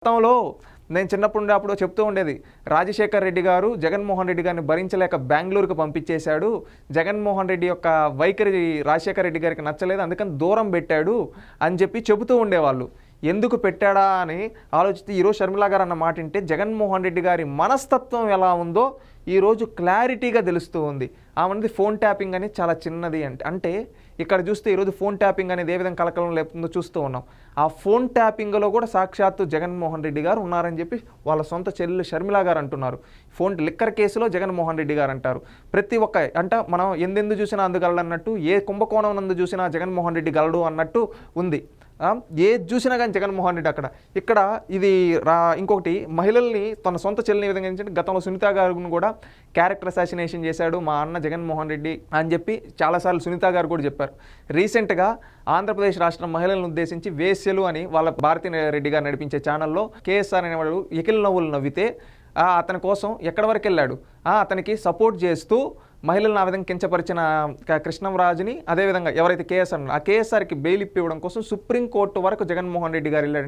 గతంలో నేను చిన్నప్పుడు అప్పుడు చెప్తూ ఉండేది, రాజశేఖర్ రెడ్డి గారు జగన్మోహన్ రెడ్డి గారిని భరించలేక బెంగళూరుకు పంపించేశాడు. జగన్మోహన్ రెడ్డి యొక్క వైఖరి రాజశేఖర్ రెడ్డి గారికి నచ్చలేదు, అందుకని దూరం పెట్టాడు అని చెప్పి చెబుతూ ఉండేవాళ్ళు. ఎందుకు పెట్టాడా అని ఆలోచిస్తే ఈరోజు షర్మిల గారు అన్న మాట వింటే జగన్మోహన్ రెడ్డి గారి మనస్తత్వం ఎలా ఉందో ఈరోజు క్లారిటీగా తెలుస్తూ ఉంది. ఆమెది ఫోన్ ట్యాపింగ్ అనేది చాలా చిన్నది అంటే ఇక్కడ చూస్తే ఈరోజు ఫోన్ ట్యాపింగ్ అనేది ఏ విధంగా కలకలం లేపుతుందో చూస్తూ ఉన్నాం. ఆ ఫోన్ ట్యాపింగ్లో కూడా సాక్షాత్తు జగన్మోహన్ రెడ్డి గారు ఉన్నారని చెప్పి వాళ్ళ సొంత చెల్లెలు షర్మిల గారు అంటున్నారు. ఫోన్ లిక్కర్ కేసులో జగన్మోహన్ రెడ్డి గారు అంటారు. ప్రతి ఒక్క మనం ఎందెందు చూసినా అందుగలడు అన్నట్టు, ఏ కుంభకోణం నందు చూసినా జగన్మోహన్ రెడ్డి గలడు అన్నట్టు ఉంది. ఏది చూసినా కానీ జగన్మోహన్ రెడ్డి ఇక్కడ ఇది ఇంకొకటి మహిళల్ని తన సొంత చెల్లిని విధంగా ఏంటంటే గతంలో సునీత గారిని కూడా క్యారెక్టర్ అసాసినేషన్ చేశాడు మా అన్న జగన్మోహన్ రెడ్డి అని చెప్పి చాలాసార్లు సునీత గారు కూడా చెప్పారు. రీసెంట్గా ఆంధ్రప్రదేశ్ రాష్ట్రం మహిళలను ఉద్దేశించి వేశ్యలు అని వాళ్ళ భారతీ రెడ్డి గారు నడిపించే ఛానల్లో కేఎస్ఆర్ అనేవాడు ఎకిల్ నవ్వులు నవ్వితే అతని కోసం ఎక్కడి వరకు వెళ్ళాడు, అతనికి సపోర్ట్ చేస్తూ మహిళలను ఆ విధంగా కించపరిచిన కృష్ణంరాజుని అదేవిధంగా ఎవరైతే కేఎస్ఆర్ ఆ కేఎస్ఆర్కి బెయిల్ ఇప్పివ్వడం కోసం సుప్రీంకోర్టు వరకు జగన్మోహన్ రెడ్డి గారు వెళ్ళాడు.